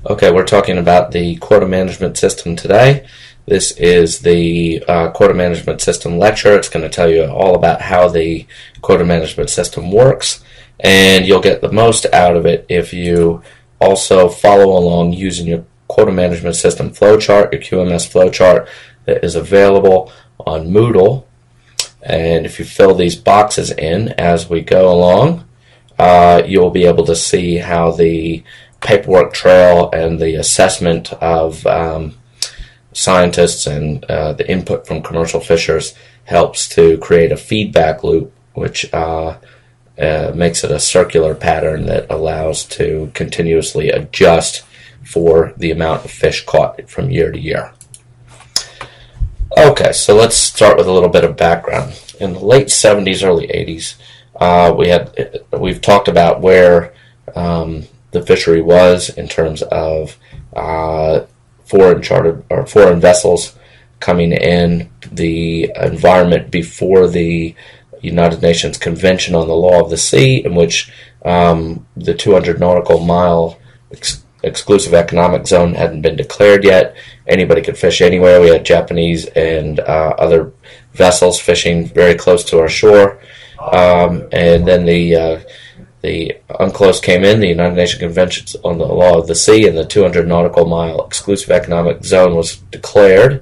Okay, we're talking about the quota management system today. This is the quota management system lecture. It's going to tell you all about how the quota management system works, and you'll get the most out of it if you also follow along using your quota management system flowchart, your QMS flowchart that is available on Moodle. And if you fill these boxes in as we go along, you'll be able to see how the paperwork trail and the assessment of scientists and the input from commercial fishers helps to create a feedback loop, which makes it a circular pattern that allows to continuously adjust for the amount of fish caught from year to year. Okay, so let's start with a little bit of background. In the late 70s, early 80s, we've talked about where the fishery was in terms of foreign vessels coming in, the environment before the United Nations Convention on the Law of the Sea, in which the 200 nautical mile exclusive economic zone hadn't been declared yet. Anybody could fish anywhere. We had Japanese and other vessels fishing very close to our shore, and then the UNCLOS came in, the United Nations Convention on the Law of the Sea, and the 200 nautical mile exclusive economic zone was declared.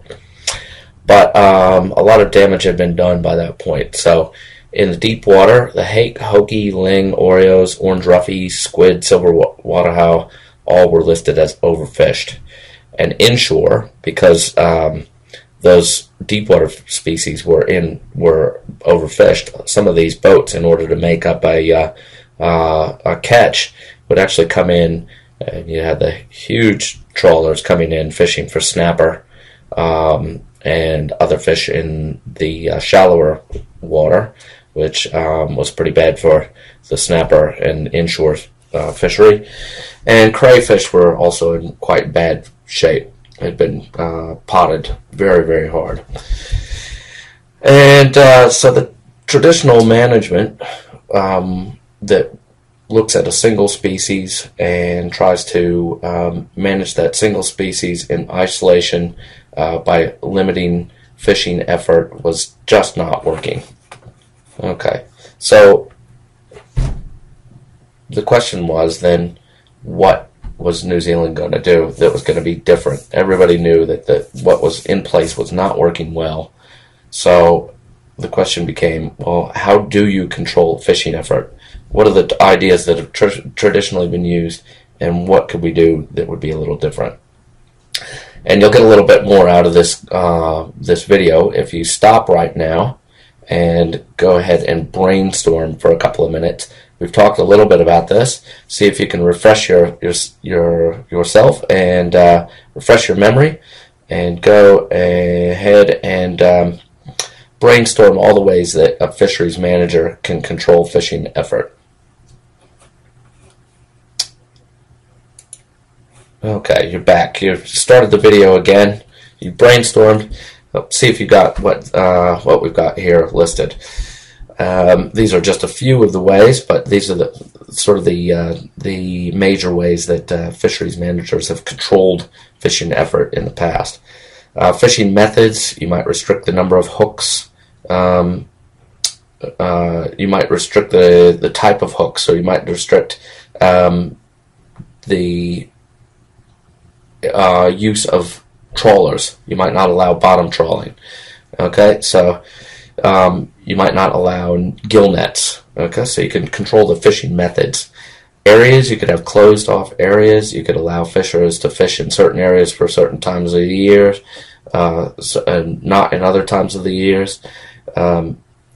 But a lot of damage had been done by that point. So in the deep water, the hake, hoki, ling, oreos, orange roughies, squid, silver waterfowl, all were listed as overfished. And inshore, because those deep water species were overfished, some of these boats, in order to make up a catch, would actually come in, and you had the huge trawlers coming in fishing for snapper and other fish in the shallower water, which was pretty bad for the snapper and inshore fishery. And crayfish were also in quite bad shape. Had been potted very, very hard. And so the traditional management that looks at a single species and tries to manage that single species in isolation by limiting fishing effort was just not working. Okay, so the question was then, what was New Zealand going to do that was going to be different? Everybody knew that what was in place was not working well. So the question became, well, how do you control fishing effort? What are the ideas that have traditionally been used, and what could we do that would be a little different? And you'll get a little bit more out of this this video if you stop right now and go ahead and brainstorm for a couple of minutes. We've talked a little bit about this. See if you can refresh yourself and refresh your memory, and go ahead and brainstorm all the ways that a fisheries manager can control fishing effort. Okay, you're back. You started the video again. You brainstormed. See if you got what we've got here listed. These are just a few of the ways, but these are the major ways that fisheries managers have controlled fishing effort in the past. Fishing methods: you might restrict the number of hooks. You might restrict the type of hooks, so you might restrict the use of trawlers. You might not allow bottom trawling. Okay, so you might not allow gill nets. Okay, so you can control the fishing methods. Areas: you could have closed off areas. You could allow fishers to fish in certain areas for certain times of the year, and not in other times of the years.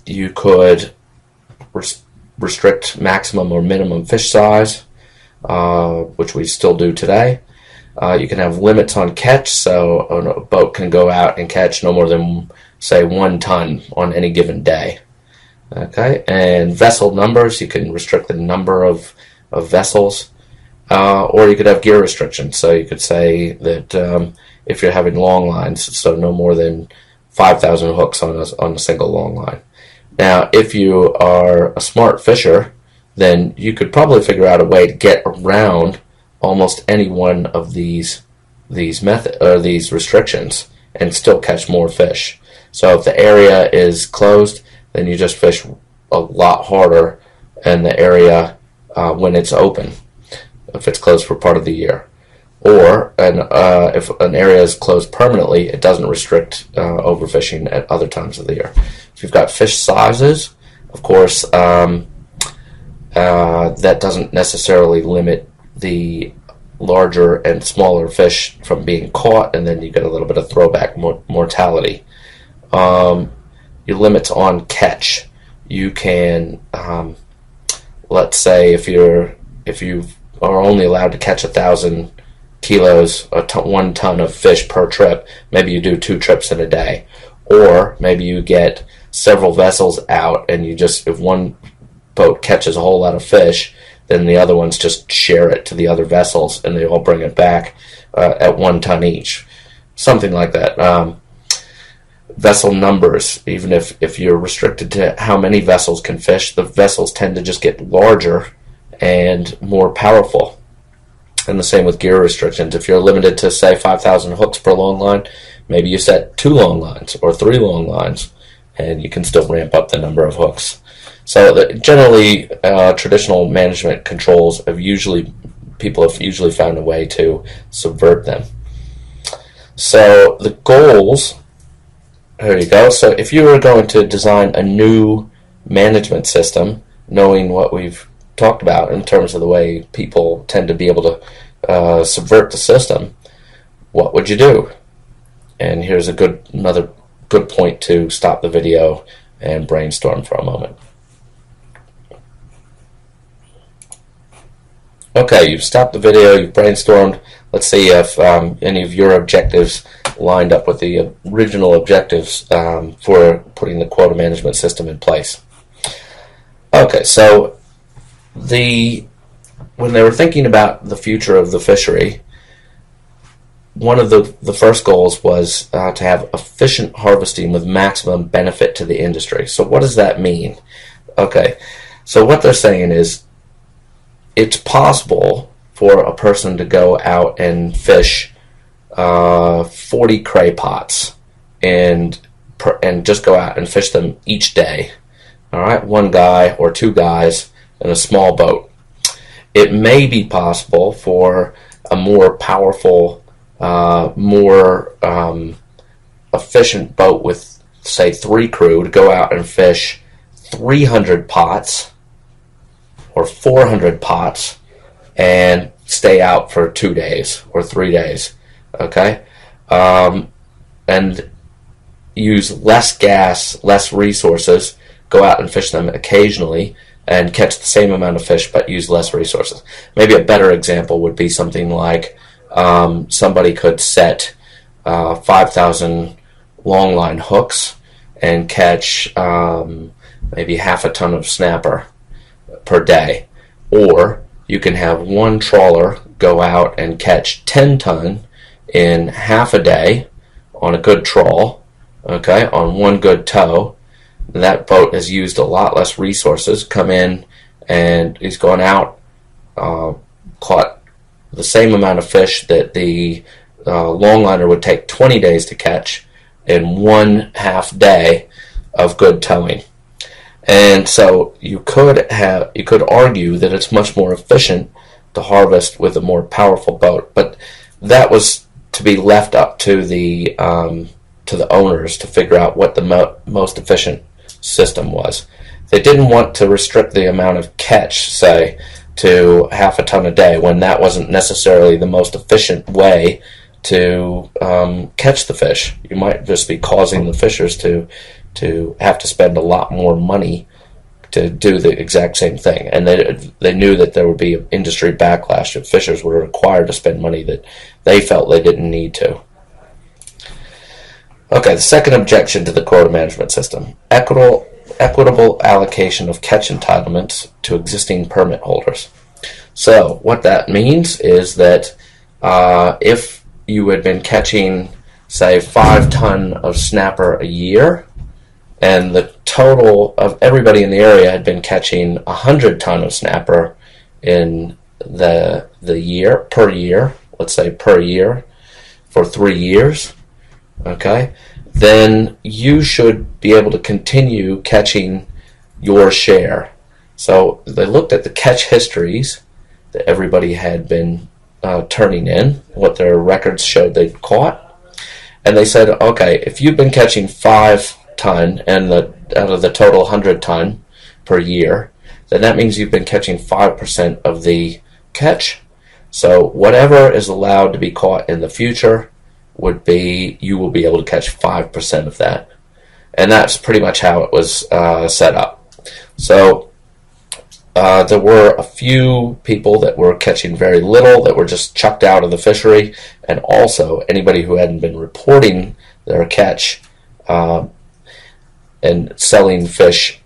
You could restrict maximum or minimum fish size, which we still do today. You can have limits on catch, so a boat can go out and catch no more than, say, 1 ton on any given day. Okay, and vessel numbers: you can restrict the number of vessels, or you could have gear restrictions. So you could say that if you're having long lines, so no more than 5,000 hooks on a single long line. Now, if you are a smart fisher, then you could probably figure out a way to get around almost any one of these these restrictions and still catch more fish. So if the area is closed, then you just fish a lot harder in the area when it's open, if it's closed for part of the year. Or if an area is closed permanently, it doesn't restrict overfishing at other times of the year. If you've got fish sizes, of course, that doesn't necessarily limit the larger and smaller fish from being caught, and then you get a little bit of throwback mortality. Your limits on catch. You can, let's say, if you are only allowed to catch 1,000 kilos, 1 ton of fish per trip, maybe you do 2 trips in a day. Or maybe you get several vessels out, and if one boat catches a whole lot of fish, then the other ones just share it to the other vessels, and they all bring it back at 1 ton each. Something like that. Vessel numbers, even if you're restricted to how many vessels can fish, the vessels tend to just get larger and more powerful. And the same with gear restrictions. If you're limited to, say, 5,000 hooks per long line, maybe you set 2 long lines or 3 long lines, and you can still ramp up the number of hooks. So generally, traditional management controls people have usually found a way to subvert them. So the goals, there you go. So if you were going to design a new management system, knowing what we've talked about in terms of the way people tend to be able to subvert the system, what would you do? And here's another good point to stop the video and brainstorm for a moment. Okay, you've stopped the video, you've brainstormed. Let's see if any of your objectives lined up with the original objectives for putting the quota management system in place. Okay, so when they were thinking about the future of the fishery, one of the first goals was to have efficient harvesting with maximum benefit to the industry. So what does that mean? Okay, so what they're saying is it's possible for a person to go out and fish 40 cray pots and just go out and fish them each day. All right, 1 guy or 2 guys in a small boat. It may be possible for a more powerful, more efficient boat with, say, 3 crew to go out and fish 300 pots or 400 pots and stay out for 2 days or 3 days, okay? And use less gas, less resources, go out and fish them occasionally and catch the same amount of fish but use less resources. Maybe a better example would be something like somebody could set 5,000 long line hooks and catch maybe half a ton of snapper per day. Or you can have 1 trawler go out and catch 10 ton in half a day on a good trawl, okay, on 1 good tow. That boat has used a lot less resources, come in and he's gone out, caught the same amount of fish that the longliner would take 20 days to catch in 1/2 day of good towing. And so you could argue that it's much more efficient to harvest with a more powerful boat, but that was to be left up to the owners to figure out what the most efficient system was. They didn't want to restrict the amount of catch, say, to half a ton a day, when that wasn't necessarily the most efficient way to catch the fish. You might just be causing the fishers to have to spend a lot more money to do the exact same thing. And they knew that there would be an industry backlash if fishers were required to spend money that they felt they didn't need to. Okay, the second objection to the quota management system: equitable allocation of catch entitlements to existing permit holders. So what that means is that if you had been catching, say, 5 ton of snapper a year, and the total of everybody in the area had been catching 100 ton of snapper in the year, per year, let's say per year, for 3 years, okay, then you should be able to continue catching your share. So they looked at the catch histories that everybody had been turning in, what their records showed they'd caught, and they said, okay, if you've been catching 5 ton and out of the total 100 ton per year, then that means you've been catching 5% of the catch. So whatever is allowed to be caught in the future would be, you will be able to catch 5% of that. And that's pretty much how it was set up. So there were a few people that were catching very little, that were just chucked out of the fishery, and also anybody who hadn't been reporting their catch and selling fish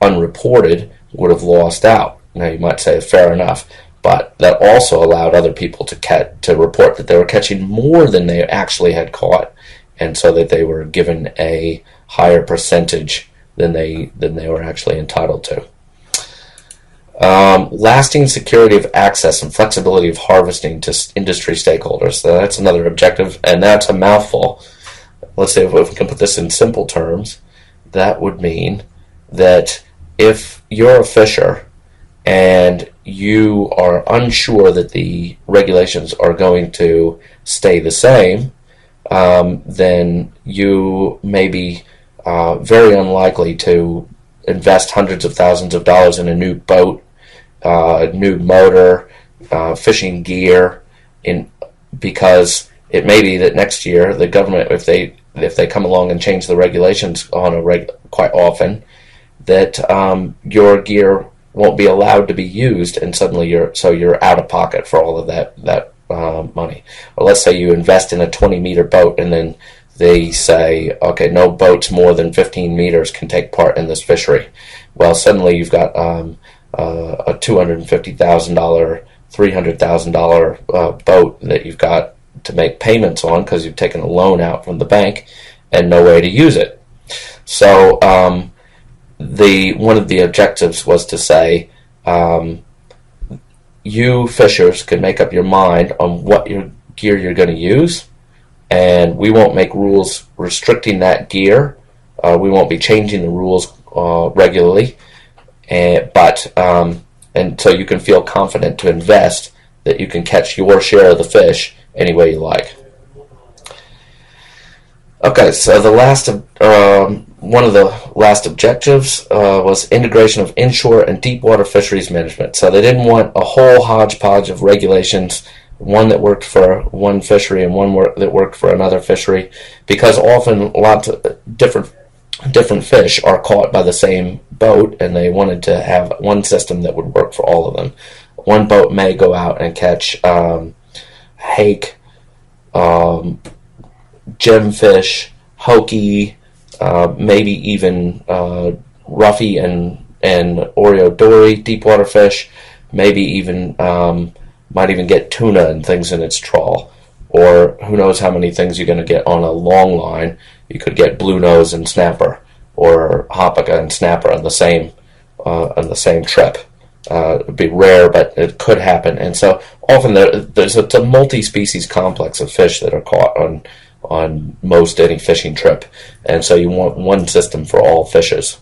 unreported would have lost out. Now you might say fair enough, but that also allowed other people to report that they were catching more than they actually had caught, and so that they were given a higher percentage than they were actually entitled to. Lasting security of access and flexibility of harvesting to industry stakeholders. So that's another objective, and that's a mouthful. Let's say if we can put this in simple terms, that would mean that if you're a fisher and you are unsure that the regulations are going to stay the same, then you may be very unlikely to invest hundreds of thousands of dollars in a new boat, new motor, fishing gear, because it may be that next year the government, if they come along and change the regulations quite often, that your gear won't be allowed to be used, and suddenly you're out of pocket for all of that money. Or let's say you invest in a 20-meter boat, and then they say, okay, no boats more than 15 meters can take part in this fishery. Well, suddenly you've got a $250,000, $300,000 boat that you've got to make payments on because you've taken a loan out from the bank and no way to use it. So one of the objectives was to say, you fishers can make up your mind on what your gear you're going to use, and we won't make rules restricting that gear. We won't be changing the rules regularly, and so you can feel confident to invest that you can catch your share of the fish any way you like. Okay, so one of the last objectives was integration of inshore and deep water fisheries management. So they didn't want a whole hodgepodge of regulations, one that worked for one fishery and one that worked for another fishery, because often lots of different fish are caught by the same boat, and they wanted to have one system that would work for all of them. One boat may go out and catch hake, gemfish, hokey, maybe even roughy and Oreo dory, deep water fish, maybe even might even get tuna and things in its trawl, or who knows how many things you're going to get on a long line. You could get blue nose and snapper, or hopaka and snapper on the same trip. It would be rare, but it could happen. And so often it's a multi-species complex of fish that are caught on most any fishing trip, and so you want one system for all fishes.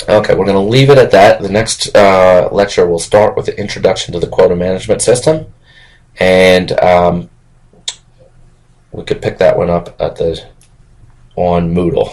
Okay, we're going to leave it at that. The next lecture will start with the introduction to the quota management system, and we could pick that one up on Moodle.